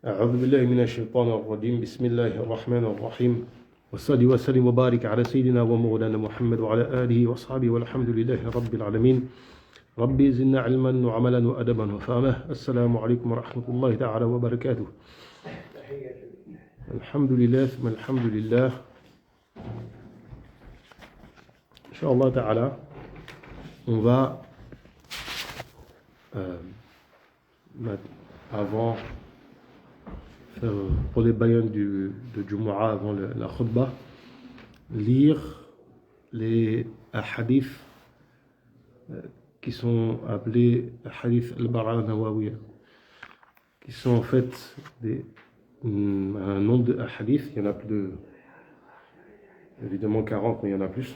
أعوذ بالله من الشيطان الرجيم بسم الله الرحمن الرحيم وصلي وسلم وبارك على سيدنا ومولانا محمد وعلى آله وأصحابه والحمد لله رب العالمين ربي زدنا علما وعملا وأدبا وفهما. السلام عليكم ورحمة الله تعالى وبركاته. الحمد لله ثم الحمد لله. Inch'Allah ta'ala, on va avant pour les bayans de Jumu'ah avant la khutbah, lire les hadiths qui sont appelés hadiths al-Bara Nawawiya, qui sont en fait un nombre de hadiths, il y en a plus de, évidemment 40, mais il y en a plus,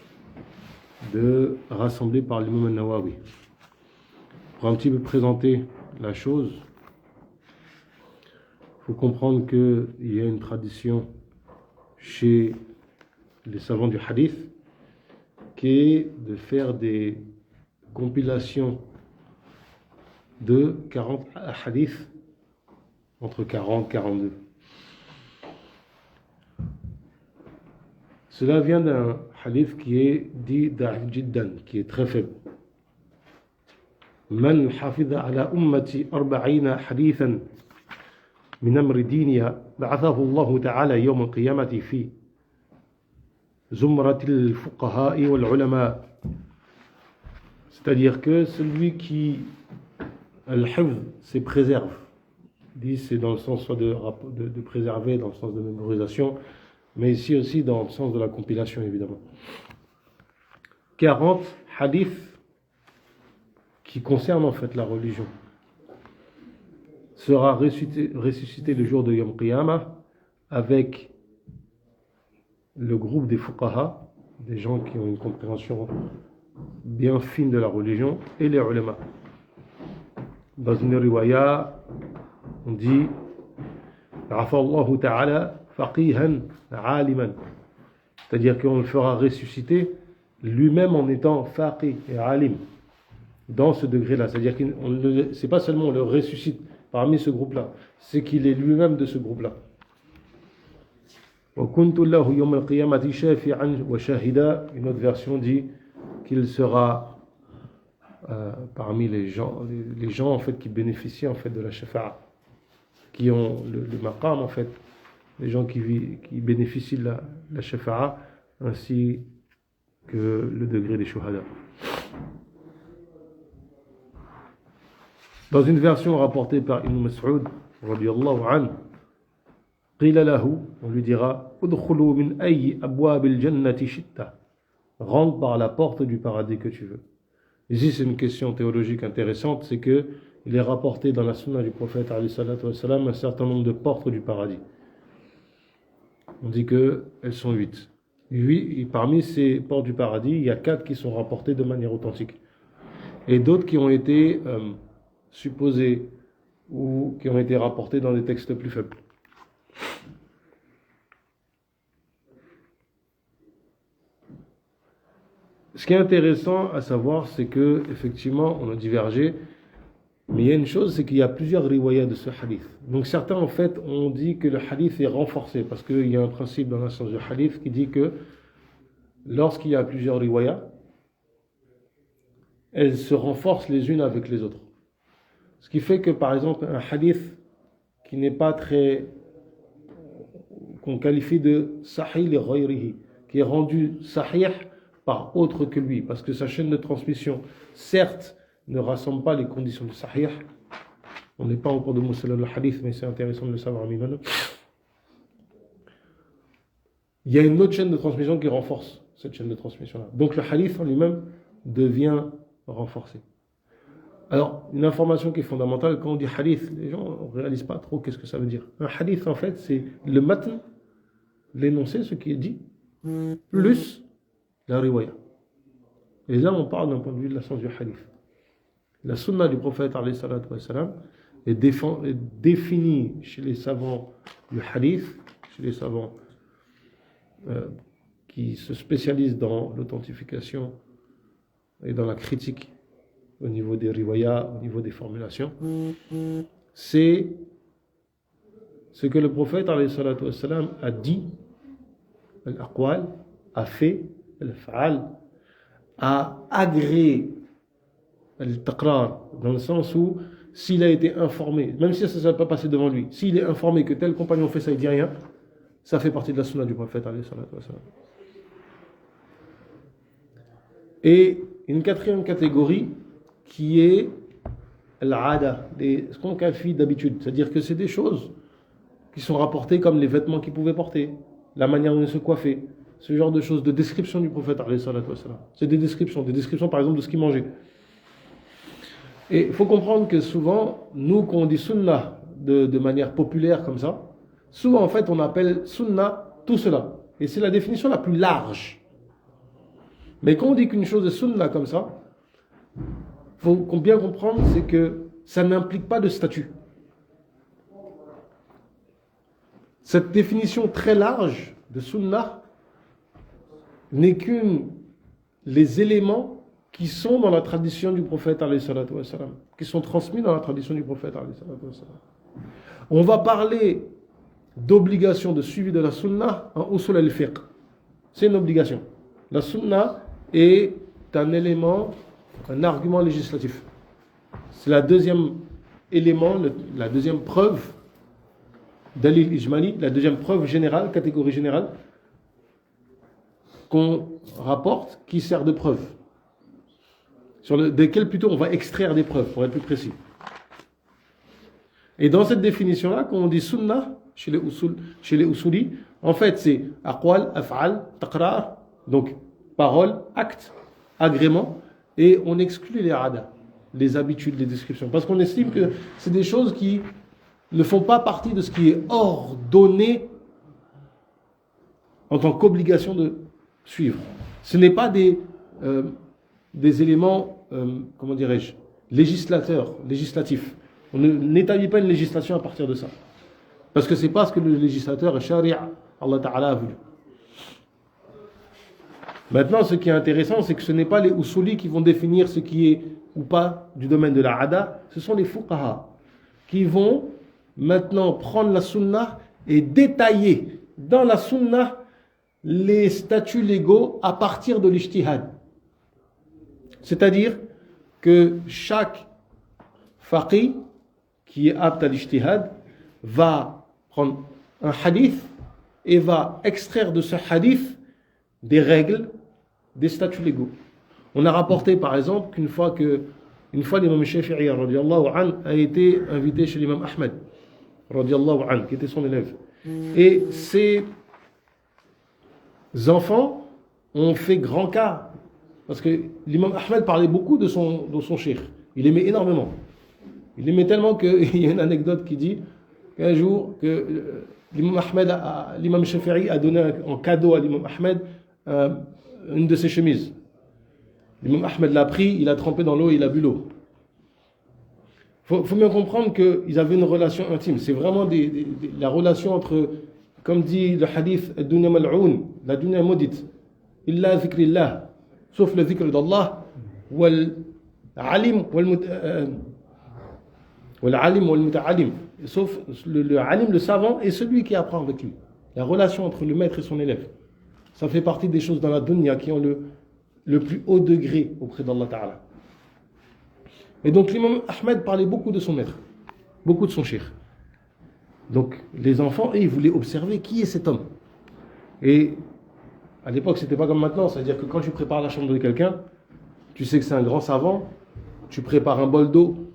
rassemblés par l'imam al-Nawawi. Pour un petit peu présenter la chose, il faut comprendre qu'il y a une tradition chez les savants du hadith qui est de faire des compilations de 40 hadiths, entre 40 et 42. Cela vient d'un hadith qui est dit da'if jiddan, qui est très faible. Man hafidha ala ummati 40 hadithan min amri diniya ba'athahu Allah ta'ala yawm al-qiyamati fi zumratil fuqaha'i wal ulama. C'est-à-dire que celui qui al-hifz, c'est préserve. Dit c'est dans le sens soit de préserver, dans le sens de mémorisation, mais ici aussi dans le sens de la compilation évidemment. 40 hadiths qui concernent en fait la religion sera ressuscité le jour de Yom Qiyamah avec le groupe des fuqaha, des gens qui ont une compréhension bien fine de la religion, et les ulama. Dans une riwaya, on dit Afa Allahu ta'ala faqihan aliman, c'est-à-dire qu'on le fera ressusciter lui-même en étant faqih et alim dans ce degré-là. C'est-à-dire que c'est pas seulement on le ressuscite parmi ce groupe-là, c'est qu'il est lui-même de ce groupe-là. Une autre version dit qu'il sera parmi les gens en fait qui bénéficient en fait de la shafa'a, qui ont le maqam en fait, les gens qui bénéficient de la shafa'a ainsi que le degré des shuhada. Dans une version rapportée par Ibn Mas'ud radiyallahu anhu, qila lahu, on lui dira udkhulu min ayyi abwabil jannati shi'ta, rentre par la porte du paradis que tu veux. Ici c'est une question théologique intéressante, c'est que il est rapporté dans la sunna du prophète alayhi salatu wa salam un certain nombre de portes du paradis. On dit que elles sont 8. Et parmi ces portes du paradis, il y a 4 qui sont rapportées de manière authentique et d'autres qui ont été supposés ou qui ont été rapportés dans des textes plus faibles. Ce qui est intéressant à savoir, c'est que effectivement, on a divergé, mais il y a une chose, c'est qu'il y a plusieurs riwayas de ce hadith. Donc certains, en fait, ont dit que le hadith est renforcé, parce qu'il y a un principe dans la science du hadith qui dit que lorsqu'il y a plusieurs riwayas, elles se renforcent les unes avec les autres. Ce qui fait que, par exemple, un hadith qui n'est pas qu'on qualifie de sahih li ghayrihi, qui est rendu sahih par autre que lui, parce que sa chaîne de transmission, certes, ne rassemble pas les conditions de sahih. On n'est pas en cours de Musala al-Hadith, mais c'est intéressant de le savoir. Il y a une autre chaîne de transmission qui renforce cette chaîne de transmission-là. Donc le hadith en lui-même devient renforcé. Alors, une information qui est fondamentale, quand on dit hadith, les gens ne réalisent pas trop qu'est-ce que ça veut dire. Un hadith, en fait, c'est le matn, l'énoncé, ce qui est dit, plus la riwaya. Et là, on parle d'un point de vue de la science du hadith. La sunna du prophète alayhi salatu wa salam est définie chez les savants du hadith, chez les savants qui se spécialisent dans l'authentification et dans la critique au niveau des riwayas, au niveau des formulations, c'est ce que le prophète alayhi salatu wassalam, a dit, al-aqwal, a fait, al-fa'al, a agréé al-taqrar, dans le sens où s'il a été informé, même si ça ne s'est pas passé devant lui, s'il est informé que tel compagnon fait ça, il ne dit rien, ça fait partie de la sunna du prophète alayhi salatu wassalam. Et une quatrième catégorie qui est l'ada, ce qu'on qualifie d'habitude, c'est-à-dire que c'est des choses qui sont rapportées comme les vêtements qu'il pouvait porter, la manière dont il se coiffait, ce genre de choses, de description du prophète alayhi salatu wassalam. C'est des descriptions par exemple de ce qu'il mangeait. Et il faut comprendre que souvent, nous quand on dit sunna de manière populaire comme ça, souvent en fait on appelle sunna tout cela. Et c'est la définition la plus large. Mais quand on dit qu'une chose est sunna comme ça, il faut bien comprendre, c'est que ça n'implique pas de statut. Cette définition très large de sunna n'est qu'une les éléments qui sont dans la tradition du prophète alayhi salatu wassalam, qui sont transmis dans la tradition du prophète alayhi salatu wassalam. On va parler d'obligation de suivi de la sunna en usul al-fiqh. C'est une obligation. La sunna est un élément, un argument législatif. C'est la deuxième élément, la deuxième preuve dalil ijmali, la deuxième preuve générale, catégorie générale, qu'on rapporte, qui sert de preuve. Desquelles plutôt on va extraire des preuves, pour être plus précis. Et dans cette définition-là, quand on dit sunna, chez les usuli, en fait c'est aqwal, af'al, taqrar, donc parole, acte, agrément, et on exclut les ada, les habitudes, les descriptions. Parce qu'on estime que c'est des choses qui ne font pas partie de ce qui est ordonné en tant qu'obligation de suivre. Ce n'est pas des éléments, comment dirais-je, législatifs. On n'établit pas une législation à partir de ça. Parce que c'est pas ce que le législateur, Shari'a, Allah Ta'ala a voulu. Maintenant, ce qui est intéressant, c'est que ce n'est pas les usuli qui vont définir ce qui est ou pas du domaine de la ada, ce sont les fuqaha qui vont maintenant prendre la sunna et détailler dans la sunna les statuts légaux à partir de l'ijtihad. C'est-à-dire que chaque faqih qui est apte à l'ijtihad va prendre un hadith et va extraire de ce hadith des règles, des statuts légaux. On a rapporté par exemple qu'une fois l'imam Shafi'i radiyallahu anhu a été invité chez l'imam Ahmed radiyallahu anhu, qui était son élève. Et ses enfants ont fait grand cas, parce que l'imam Ahmed parlait beaucoup de son cheikh. Il aimait énormément. Il aimait tellement qu'il y a une anecdote qui dit qu'un jour, l'imam Shafi'i a donné en cadeau à l'imam Ahmed une de ses chemises. L'imam Ahmed l'a pris, il a trempé dans l'eau et il a bu l'eau. Faut bien comprendre qu'ils avaient une relation intime. C'est vraiment la relation entre, comme dit le hadith, dunya mal'oun, la dunya est maudite, illa zikrillah, sauf le zikr d'Allah, wal alim wal muta'alim, sauf le alim, le savant, et celui qui apprend avec lui. La relation entre le maître et son élève. Ça fait partie des choses dans la dunya qui ont le plus haut degré auprès d'Allah Ta'ala. Et donc l'imam Ahmed parlait beaucoup de son maître, beaucoup de son cheikh. Donc les enfants, ils voulaient observer qui est cet homme. Et à l'époque, c'était pas comme maintenant, c'est-à-dire que quand tu prépares la chambre de quelqu'un, tu sais que c'est un grand savant, tu prépares un bol d'eau,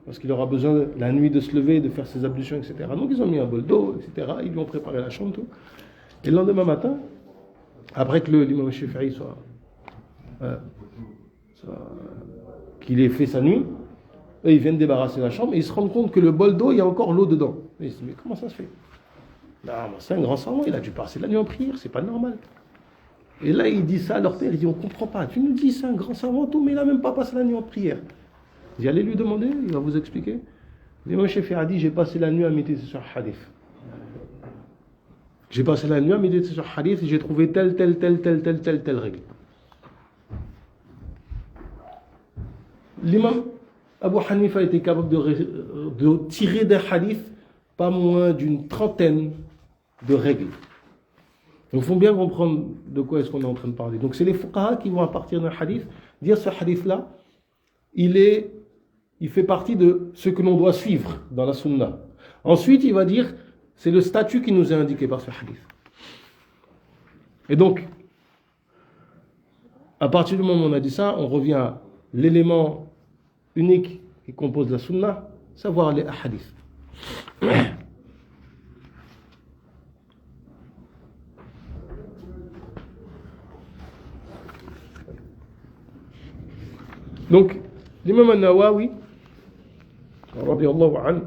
parce qu'il aura besoin la nuit de se lever, de faire ses ablutions, etc. Donc ils ont mis un bol d'eau, etc. Ils lui ont préparé la chambre, tout. Et le lendemain matin, après que l'imam Shafi'i qu'il ait fait sa nuit, eux, ils viennent débarrasser la chambre et ils se rendent compte que le bol d'eau, il y a encore l'eau dedans. Et ils se disent, mais comment ça se fait? Non, c'est un grand savant, il a dû passer la nuit en prière, c'est pas normal. Et là, il dit ça à leur père, il dit, on comprend pas. Tu nous dis, c'est un grand savant, tout, mais il a même pas passé la nuit en prière. Il dit, allez lui demander, il va vous expliquer. L'imam Shafi'i a dit, j'ai passé la nuit à méditer sur hadith. J'ai passé la nuit à méditer sur hadith et j'ai trouvé telle règle. L'imam Abu Hanifa était capable de tirer d'un hadith pas moins d'une trentaine de règles. Donc il faut bien comprendre de quoi est-ce qu'on est en train de parler. Donc c'est les fuqaha qui vont à partir d'un hadith dire ce hadith-là, il fait partie de ce que l'on doit suivre dans la sunna. Ensuite, il va dire, c'est le statut qui nous est indiqué par ce hadith. Et donc, à partir du moment où on a dit ça, on revient à l'élément unique qui compose la sunna, savoir les hadiths. Donc, l'imam al-Nawawi, radiyallahu anhu,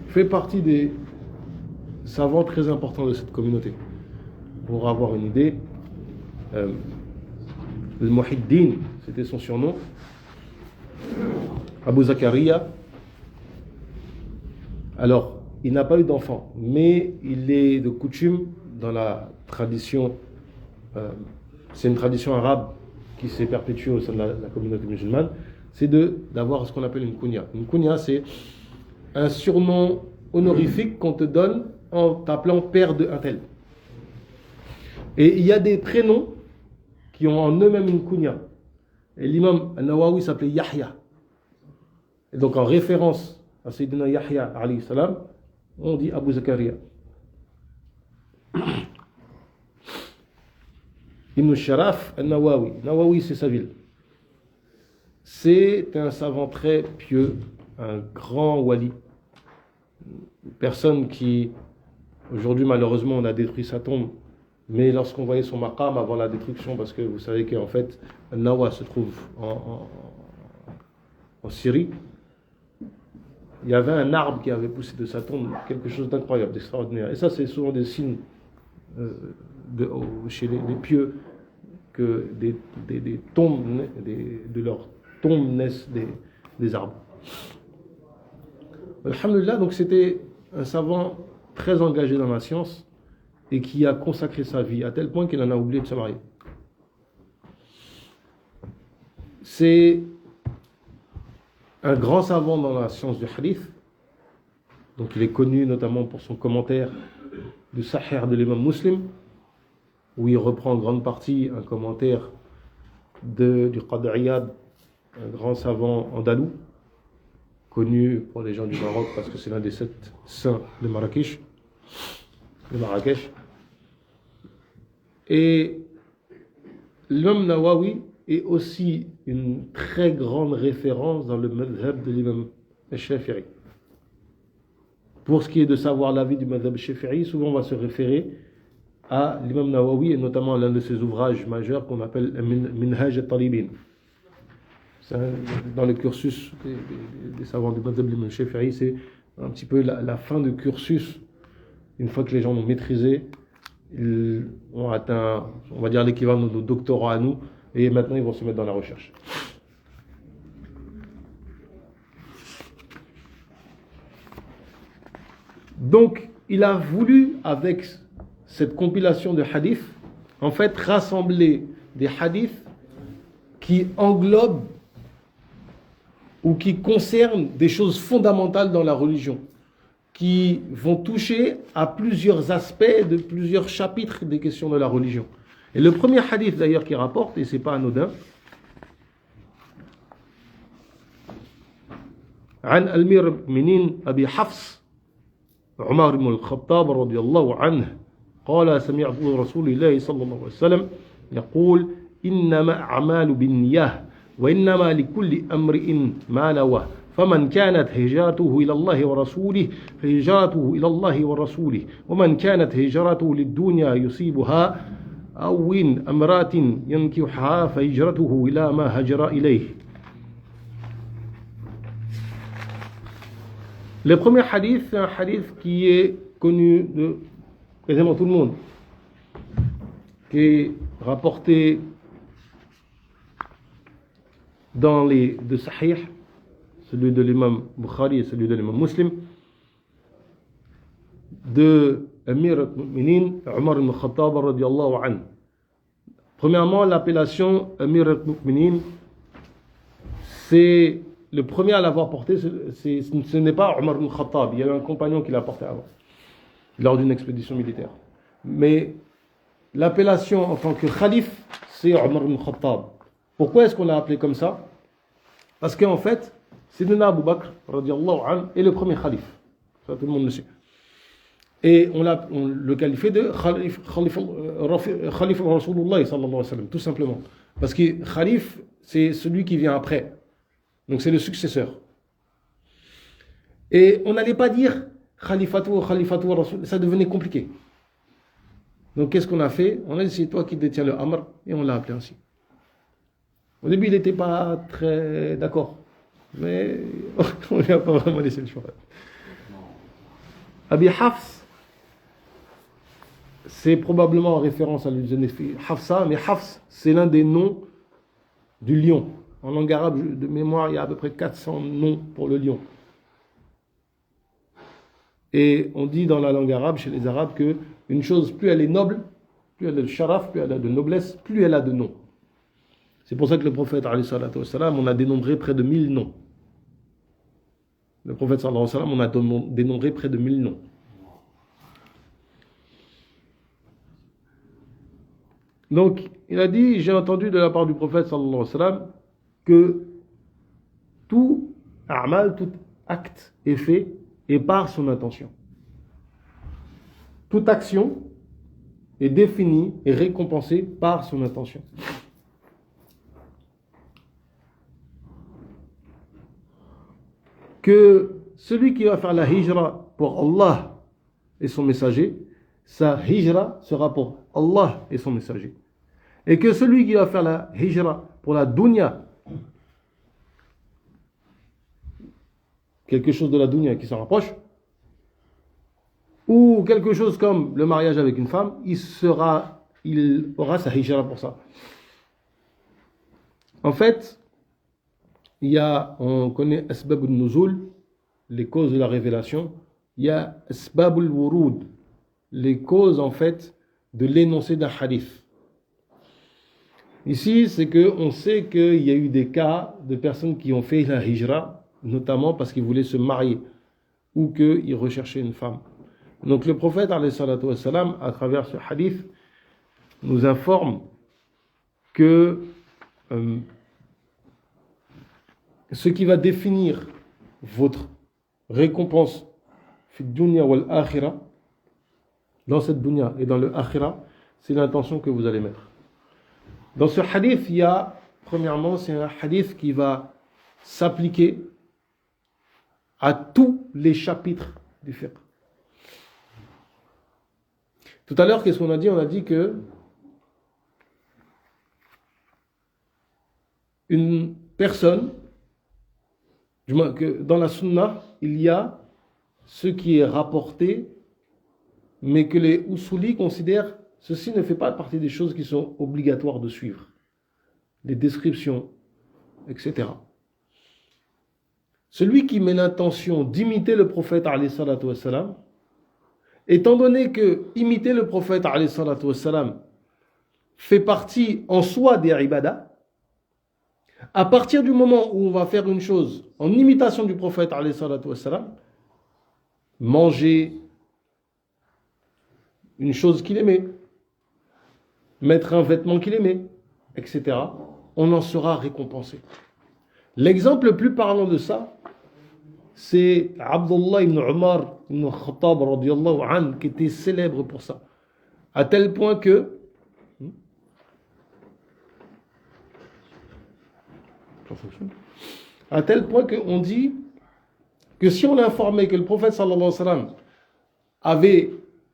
fait partie des savants très importants de cette communauté. Pour avoir une idée, le Muhiddin, c'était son surnom, Abu Zakaria. Alors, il n'a pas eu d'enfant, mais il est de coutume dans la tradition, c'est une tradition arabe qui s'est perpétuée au sein de la communauté musulmane, c'est d'avoir ce qu'on appelle une kunya. Une kunya, c'est un surnom honorifique qu'on te donne en t'appelant père de un tel. Et il y a des prénoms qui ont en eux-mêmes une kunya. Et l'imam al-Nawawi s'appelait Yahya. Et donc en référence à Sayyidina Yahya alayhi salam, on dit Abu Zakaria. Ibn Sharaf al-Nawawi. Nawawi, c'est sa ville. C'est un savant très pieux, un grand wali. Une personne qui, aujourd'hui malheureusement, on a détruit sa tombe. Mais lorsqu'on voyait son maqam avant la destruction, parce que vous savez qu'en fait, Nawa se trouve en Syrie, il y avait un arbre qui avait poussé de sa tombe, quelque chose d'incroyable, d'extraordinaire. Et ça, c'est souvent des signes chez les pieux, que des tombes, de leurs tombes naissent des arbres. Alhamdulillah, donc c'était un savant très engagé dans la science, et qui a consacré sa vie à tel point qu'il en a oublié de se marier. C'est un grand savant dans la science du hadith. Donc il est connu notamment pour son commentaire du Sahih de l'imam Muslim, où il reprend en grande partie un commentaire du Qadi Iyad, un grand savant andalou, connu pour les gens du Maroc parce que c'est l'un des 7 saints de Marrakech. Et l'imam Nawawi est aussi une très grande référence dans le madhab de l'imam al-Shafi'i. Pour ce qui est de savoir l'avis du madhab al-Shafi'i, souvent on va se référer à l'imam Nawawi et notamment à l'un de ses ouvrages majeurs qu'on appelle Minhaj al-Talibin. Dans le cursus des savants du madhab de l'imam al-Shafi'i, c'est un petit peu la fin du cursus. Une fois que les gens l'ont maîtrisé, ils ont atteint, on va dire, l'équivalent de nos doctorats à nous, et maintenant ils vont se mettre dans la recherche. Donc, il a voulu, avec cette compilation de hadiths, en fait, rassembler des hadiths qui englobent ou qui concernent des choses fondamentales dans la religion, qui vont toucher à plusieurs aspects de plusieurs chapitres des questions de la religion. Et le premier hadith d'ailleurs qui rapporte, et c'est pas anodin, عن أمير المؤمنين أبي حفص عمر بن الخطاب رضي الله عنه قال سمعت رسول الله صلى الله عليه وسلم يقول إنما أعمال بالنية وإنما لكل امرئ ما نوى فمن كانت هجرته إلى الله ورسوله فهجرته إلى الله ورسوله ومن كانت هجرته للدنيا يصيبها أو امرأة ينكحها فهجرته إلى ما هجر إليه. Le premier hadith, c'est un hadith qui est connu de quasiment tout le monde, qui est rapporté dans les deux sahih, celui de l'imam Bukhari et celui de l'imam Muslim, de Amir al-Mu'minin, Omar ibn Khattab radiyallahu anhu. Premièrement, l'appellation Amir al-Mu'minin, c'est le premier à l'avoir porté, ce n'est pas Omar ibn Khattab. Il y a eu un compagnon qui l'a porté avant, lors d'une expédition militaire. Mais l'appellation en tant que Khalif, c'est Omar ibn Khattab. Pourquoi est-ce qu'on l'a appelé comme ça? Parce qu'en fait, Sidina Abu Bakr, radiallahu anhu, est le premier Khalif. Ça, tout le monde le sait. Et on le qualifiait de Khalif Rasulullah sallallahu alayhi wa sallam, tout simplement. Parce que Khalif, c'est celui qui vient après. Donc c'est le successeur. Et on n'allait pas dire Khalifatu Rasul, ça devenait compliqué. Donc qu'est-ce qu'on a fait? On a dit c'est toi qui détiens le Amr, et on l'a appelé ainsi. Au début, il n'était pas très d'accord. Mais on lui a pas vraiment laissé le choix. Abi Hafs, c'est probablement en référence à l'usine Hafsa, mais Hafs, c'est l'un des noms du lion. En langue arabe, de mémoire, il y a à peu près 400 noms pour le lion. Et on dit dans la langue arabe, chez les Arabes, qu'une chose, plus elle est noble, plus elle a de sharaf, plus elle a de noblesse, plus elle a de noms. C'est pour ça que le prophète, alayhi salatu wassalam, on a dénombré près de 1000 noms. Le prophète, sallallahu alayhi wa sallam, on a dénombré près de 1000 noms. Donc, il a dit, j'ai entendu de la part du prophète, sallallahu alayhi wa sallam, que tout a'mal, tout acte est fait et par son intention. Toute action est définie et récompensée par son intention. Que celui qui va faire la hijra pour Allah et son messager, sa hijra sera pour Allah et son messager. Et que celui qui va faire la hijra pour la dunya, quelque chose de la dunya qui s'en rapproche, ou quelque chose comme le mariage avec une femme, il aura sa hijra pour ça. En fait, on connaît Asbab al-Nuzul, les causes de la révélation. Il y a Asbab al-Wurud, les causes en fait de l'énoncé d'un hadith. Ici, c'est qu'on sait qu'il y a eu des cas de personnes qui ont fait la hijra, notamment parce qu'ils voulaient se marier ou qu'ils recherchaient une femme. Donc le prophète, alayhi salatu wassalam, à travers ce hadith, nous informe que ce qui va définir votre récompense fi dunya wal akhira, dans cette dunya et dans le akhira, c'est l'intention que vous allez mettre. Dans ce hadith, il y a, premièrement, c'est un hadith qui va s'appliquer à tous les chapitres du fiqh. Tout à l'heure, qu'est-ce qu'on a dit? On a dit que une personne, que dans la sunna, il y a ce qui est rapporté, mais que les usulis considèrent ceci ne fait pas partie des choses qui sont obligatoires de suivre. Les descriptions, etc. Celui qui met l'intention d'imiter le prophète, alayhi salatu wassalam, étant donné que imiter le prophète, alayhi salatu wassalam, fait partie en soi des ibadah, à partir du moment où on va faire une chose en imitation du prophète, alayhi salatu wassalam, manger une chose qu'il aimait, mettre un vêtement qu'il aimait, etc., on en sera récompensé. L'exemple le plus parlant de ça, c'est Abdullah ibn Umar ibn Khattab radiyallahu anhu, qui était célèbre pour ça. À tel point que qu'on dit que si on informait que le prophète sallallahu alayhi wa sallam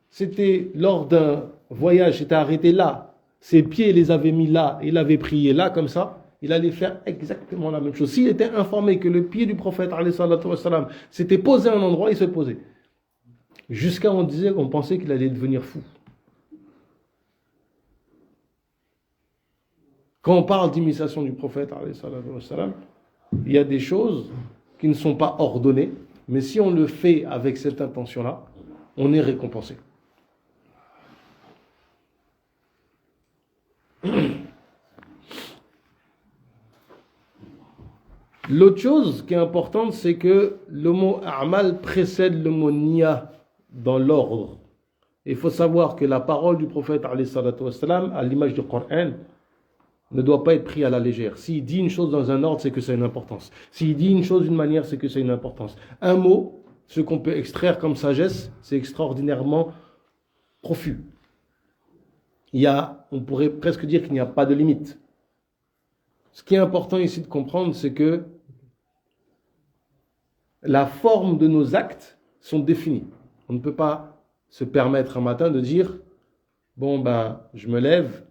c'était lors d'un voyage, s'était arrêté là, ses pieds les avaient mis là, il avait prié là comme ça, il allait faire exactement la même chose. S'il était informé que le pied du prophète alayhi salatu wa sallam s'était posé à un endroit, il se posait. Jusqu'à on pensait qu'il allait devenir fou. Quand on parle d'imitation du prophète alayhi salatu wa sallam, il y a des choses qui ne sont pas ordonnées, mais si on le fait avec cette intention-là, on est récompensé. L'autre chose qui est importante, c'est que le mot a'mal précède le mot niya dans l'ordre. Il faut savoir que la parole du prophète, alayhi salatu wassalam, à l'image du Coran, ne doit pas être pris à la légère. S'il dit une chose dans un ordre, c'est que ça a une importance. S'il dit une chose d'une manière, c'est que ça a une importance. Un mot, ce qu'on peut extraire comme sagesse, c'est extraordinairement profus. On pourrait presque dire qu'il n'y a pas de limite. Ce qui est important ici de comprendre, c'est que la forme de nos actes sont définies. On ne peut pas se permettre un matin de dire, bon ben, je me lève,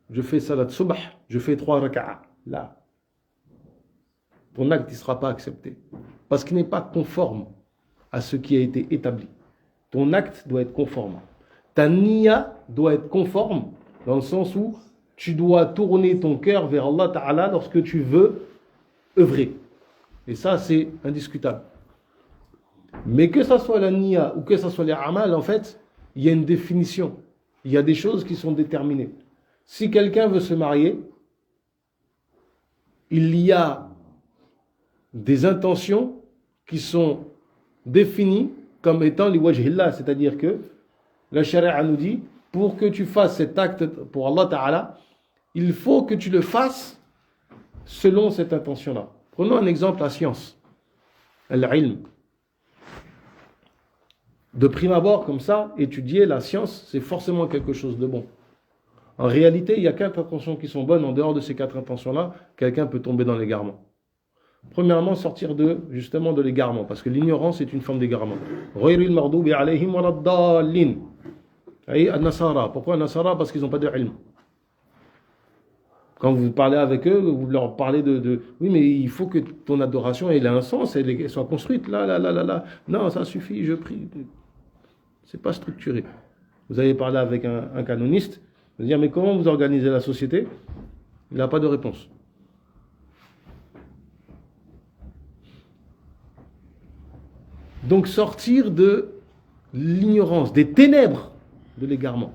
je fais salat subh, je fais 3 raka'a. Là, ton acte ne sera pas accepté. Parce qu'il n'est pas conforme à ce qui a été établi. Ton acte doit être conforme. Ta niya doit être conforme, dans le sens où tu dois tourner ton cœur vers Allah Ta'ala lorsque tu veux œuvrer. Et ça, c'est indiscutable. Mais que ça soit la niya ou que ça soit les amal, en fait, il y a une définition. Il y a des choses qui sont déterminées. Si quelqu'un veut se marier, il y a des intentions qui sont définies comme étant les wajhillah, c'est-à-dire que la charia nous dit, pour que tu fasses cet acte pour Allah Ta'ala, il faut que tu le fasses selon cette intention-là. Prenons un exemple, la science, al-ilm. De prime abord, comme ça, étudier la science, c'est forcément quelque chose de bon. En réalité, il y a 4 intentions qui sont bonnes. En dehors de ces 4 intentions-là, quelqu'un peut tomber dans l'égarement. Premièrement, sortir justement de l'égarement, parce que l'ignorance est une forme d'égarement. Ghayril maghdubi alayhim waladdallin. An-Nasara. Pourquoi An-Nasara? Parce qu'ils n'ont pas de ilm. Quand vous parlez avec eux, vous leur parlez oui, mais il faut que ton adoration ait un sens, elle soit construite. Là. Non, ça suffit, je prie. C'est pas structuré. Vous allez parler avec un canoniste, vous dire, mais comment vous organisez la société? Il n'a pas de réponse. Donc sortir de l'ignorance, des ténèbres de l'égarement.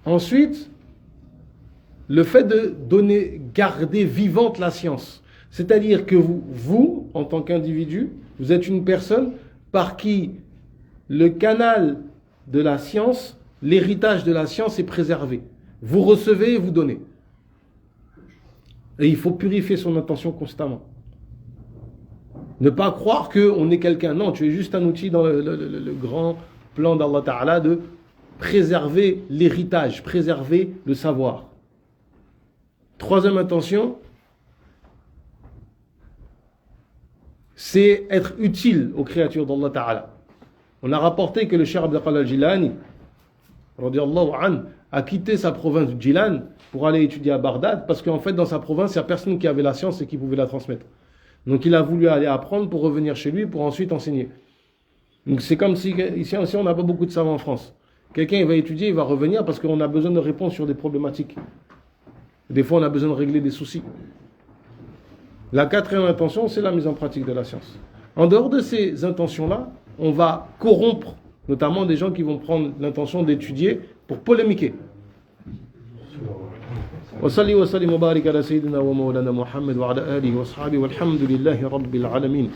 Ensuite, le fait de garder vivante la science. C'est-à-dire que vous, en tant qu'individu, vous êtes une personne par qui le canal de la science, l'héritage de la science est préservé. Vous recevez et vous donnez. Et il faut purifier son intention constamment. Ne pas croire qu'on est quelqu'un. Non, tu es juste un outil dans le grand plan d'Allah Ta'ala de préserver l'héritage, préserver le savoir. Troisième intention, c'est être utile aux créatures d'Allah Ta'ala. On a rapporté que le Cheikh Abd al-Qadir al-Jilani, radiyallahu anhu, a quitté sa province du Jilan pour aller étudier à Bagdad, parce qu'en fait, dans sa province, il n'y a personne qui avait la science et qui pouvait la transmettre. Donc il a voulu aller apprendre pour revenir chez lui, pour ensuite enseigner. Donc c'est comme si, ici on n'a pas beaucoup de savants en France. Quelqu'un il va étudier, il va revenir parce qu'on a besoin de réponses sur des problématiques. Des fois on a besoin de régler des soucis. La quatrième intention, c'est la mise en pratique de la science. En dehors de ces intentions-là, on va corrompre, notamment des gens qui vont prendre l'intention d'étudier pour polémiquer. وصلي وسلم وبارك على سيدنا ومولانا محمد وعلى آله وأصحابه والحمد لله رب العالمين.